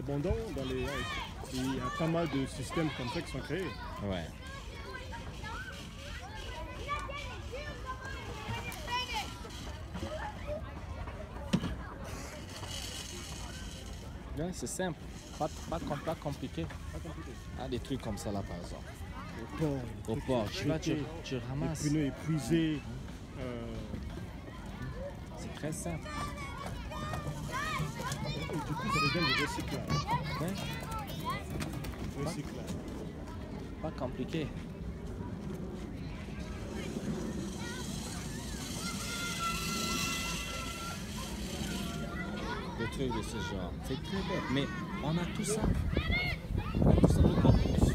abondant. Il y a pas mal de systèmes comme ça qui sont créés. Ouais. Ouais, c'est simple, pas compliqué. Pas compliqué. Ah, des trucs comme ça là par exemple. Au port, Tu ramasses. les pneus épuisés. C'est très simple. Et du coup, ça devient du recyclage. Ouais. Recyclage. Pas compliqué. Des trucs de ce genre. C'est très bête. Mais on a tout ça. Tout ça.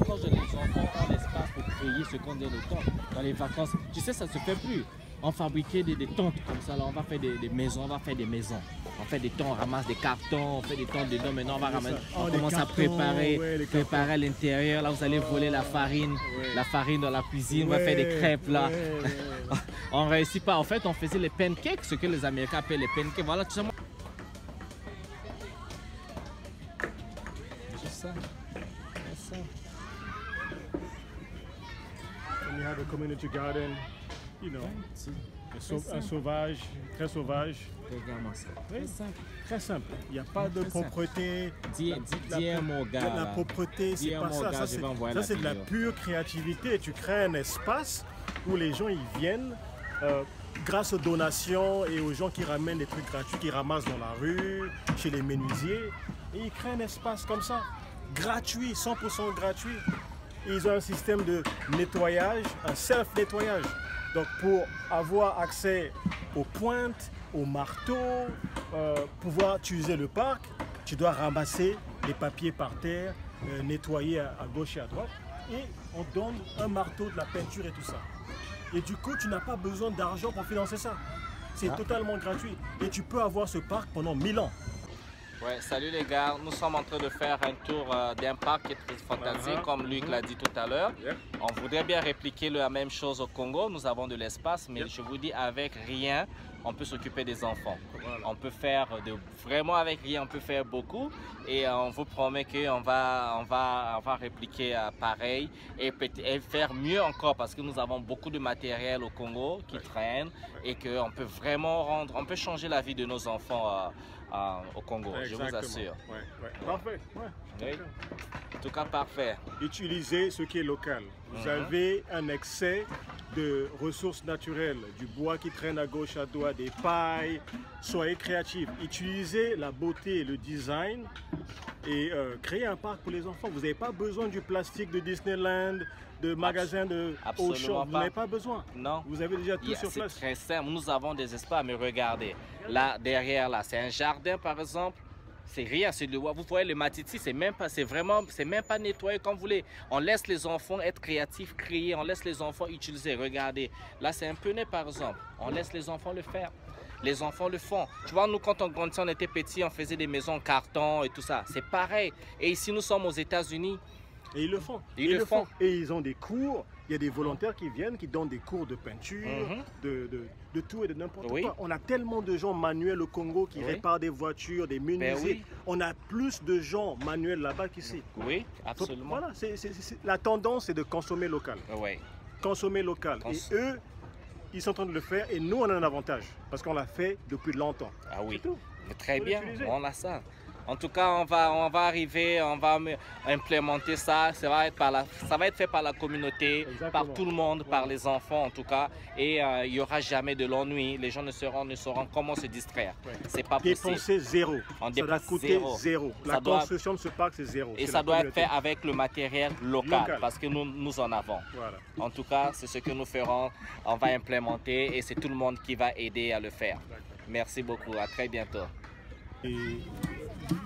Quand les enfants ont l'espace pour créer ce qu'on dit le temps. Dans les vacances, tu sais, ça ne se fait plus. On fabriquait des tentes comme ça. Là, on va faire des maisons. On va faire des maisons. On fait des tentes, on ramasse des cartons, on fait des tentes dedans. Maintenant, on va ramasser. On commence à préparer à l'intérieur. Là, vous allez voler la farine dans la cuisine. On va faire des crêpes là. On ne réussit pas. En fait, on faisait les pancakes, ce que les Américains appellent les pancakes. Voilà, tout simplement. C'est ça. C'est ça. And you have a community garden, you know, un sauvage, très sauvage. Regarde-moi ça. Très simple. Très simple. Il n'y a pas de propreté. Dis un mot, gars. La propreté, c'est pas ça. Ça, c'est de la pure créativité. Tu crées un espace où les gens ils viennent grâce aux donations et aux gens qui ramènent des trucs gratuits, qui ramassent dans la rue, chez les menuisiers. Et ils créent un espace comme ça, gratuit, 100% gratuit. Et ils ont un système de nettoyage, un self-nettoyage. Donc pour avoir accès aux pointes, aux marteaux, pouvoir utiliser le parc, tu dois ramasser les papiers par terre, nettoyer à gauche et à droite. Et on donne un marteau, de la peinture et tout ça. Et du coup, tu n'as pas besoin d'argent pour financer ça. C'est totalement gratuit. Et tu peux avoir ce parc pendant 1000 ans. Ouais, salut les gars, nous sommes en train de faire un tour d'un parc qui est très fantastique, comme Luc l'a dit tout à l'heure. On voudrait bien répliquer la même chose au Congo, nous avons de l'espace, mais je vous dis, avec rien, on peut s'occuper des enfants. On peut faire, vraiment avec rien, on peut faire beaucoup. Et on vous promet qu'on va répliquer pareil et faire mieux encore, parce que nous avons beaucoup de matériel au Congo qui traîne et qu'on peut vraiment on peut changer la vie de nos enfants au Congo, je vous assure. Parfait. Oui. En tout cas, parfait. Utilisez ce qui est local. Vous avez un excès de ressources naturelles, du bois qui traîne à gauche, à droite, des pailles. Soyez créatifs. Utilisez la beauté et le design et créez un parc pour les enfants. Vous n'avez pas besoin du plastique de Disneyland, de magasins de Auchan. Vous n'avez pas besoin. Non. Vous avez déjà tout sur place. C'est très simple. Nous avons des espaces, mais regardez. Là, derrière, là, c'est un jardin, par exemple. C'est rien, c'est le. Vous voyez le matiti, c'est même pas nettoyé comme vous voulez. On laisse les enfants être créatifs, créer, on laisse les enfants utiliser. Regardez, là c'est un pneu par exemple. On laisse les enfants le faire. Les enfants le font. Tu vois, nous quand on grandissait, on était petits, on faisait des maisons en carton et tout ça. C'est pareil. Et ici nous sommes aux États-Unis. Et ils le font. Ils le font. Et ils ont des cours. Il y a des volontaires qui viennent, qui donnent des cours de peinture, de tout et de n'importe quoi. On a tellement de gens manuels au Congo qui réparent des voitures, des menuisiers. On a plus de gens manuels là-bas qu'ici. Oui, absolument. Donc, voilà, la tendance, c'est de consommer local. Oui. Consommer local. Et eux, ils sont en train de le faire et nous, on a un avantage parce qu'on l'a fait depuis longtemps. Ah oui. Très bien, on a ça. En tout cas, on va arriver, on va implémenter ça. Ça va être fait par la communauté, par tout le monde, par les enfants en tout cas. Et il n'y aura jamais de l'ennui. Les gens ne sauront comment se distraire. C'est pas possible. Dépenser zéro. Ça doit coûter zéro. La construction de ce parc, c'est zéro. Et ça doit être fait avec le matériel local, parce que nous en avons. Voilà. En tout cas, c'est ce que nous ferons. On va implémenter et c'est tout le monde qui va aider à le faire. Merci beaucoup. À très bientôt. Et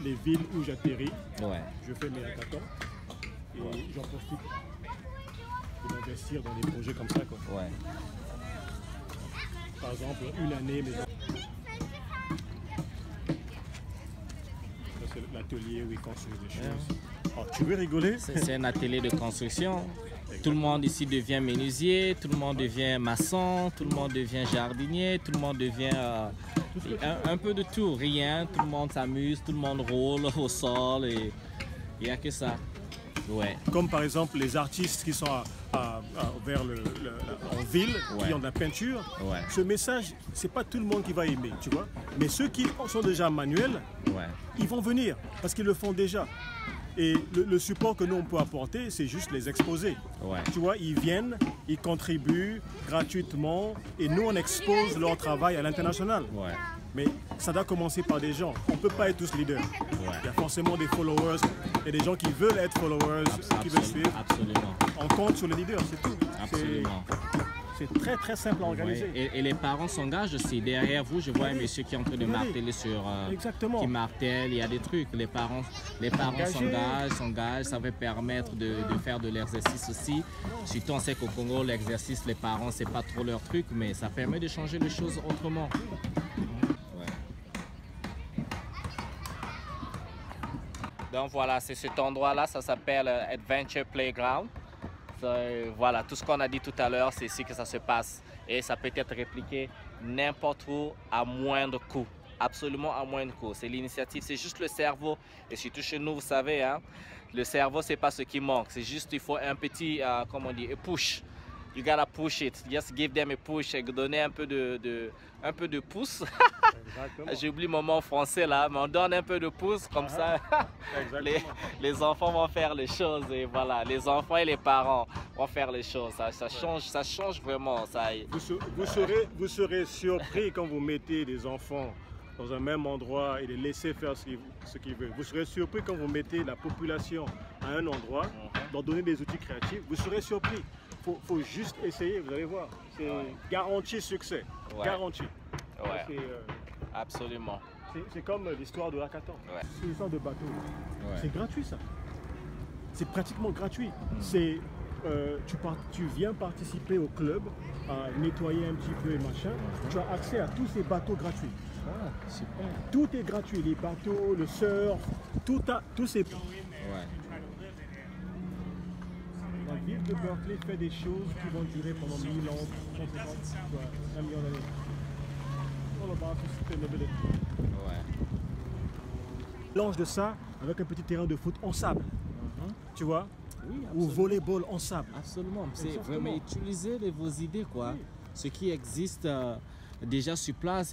les villes où j'atterris, je fais mes hackathons et j'en profite de m'investir dans des projets comme ça. Par exemple, une année, c'est l'atelier où ils construisent des choses. Oh, tu veux rigoler? C'est un atelier de construction. Tout le monde ici devient menuisier, tout le monde devient maçon, tout le monde devient jardinier, tout le monde devient Un peu de tout, rien, tout le monde s'amuse, tout le monde roule au sol et il n'y a que ça. Ouais. Comme par exemple les artistes qui sont en ville, qui ont de la peinture. Ouais. Ce message, c'est pas tout le monde qui va aimer, tu vois. Mais ceux qui sont déjà manuels, ils vont venir parce qu'ils le font déjà. Et le support que nous on peut apporter, c'est juste les exposer. Tu vois, ils viennent, ils contribuent gratuitement et nous on expose leur travail à l'international. Mais ça doit commencer par des gens. On ne peut pas être tous leaders. Il y a forcément des followers, il y a des gens qui veulent être followers, qui veulent suivre. Absolument. On compte sur les leaders, c'est tout. Absolument. C'est très très simple à organiser. Et les parents s'engagent aussi. Derrière vous, je vois un monsieur qui est en train de marteler sur... qui martèle, il y a des trucs. Les parents s'engagent, ça va permettre de faire de l'exercice aussi. Surtout on sait qu'au Congo, l'exercice, les parents, c'est pas trop leur truc, mais ça permet de changer les choses autrement. Donc voilà, c'est cet endroit-là, ça s'appelle Adventure Playground. Voilà, tout ce qu'on a dit tout à l'heure, c'est ici que ça se passe. Et ça peut être répliqué n'importe où à moindre coût. Absolument à moindre coût. C'est l'initiative, c'est juste le cerveau. Et surtout chez nous, vous savez, hein, le cerveau, c'est pas ce qui manque. C'est juste, il faut un petit, comment on dit, a push. You gotta push it. Just give them a push. Et donner un peu de pouce. J'ai oublié mon mot français là, mais on donne un peu de pouce comme ça. les enfants vont faire les choses et voilà, les enfants et les parents vont faire les choses. Ça change vraiment. Vous serez surpris quand vous mettez des enfants dans un même endroit et les laissez faire ce qu'ils veulent. Vous serez surpris quand vous mettez la population à un endroit, leur donner des outils créatifs. Vous serez surpris. Faut juste essayer, vous allez voir. C'est garanti succès. Garanti. Absolument. C'est comme l'histoire de l'hackathon. C'est l'histoire de bateau. C'est gratuit ça. C'est pratiquement gratuit. Tu viens participer au club, à nettoyer un petit peu et machin. Tu as accès à tous ces bateaux gratuits. Super. Tout est gratuit. Les bateaux, le surf, tous ces... La ville de Berkeley fait des choses qui vont durer pendant 1000 ans, 1 million d'années. All about sustainability. Mélange de ça avec un petit terrain de foot en sable. Tu vois? Ou volleyball en sable. Absolument. C'est vraiment utiliser vos idées, quoi. Ce qui existe déjà sur place.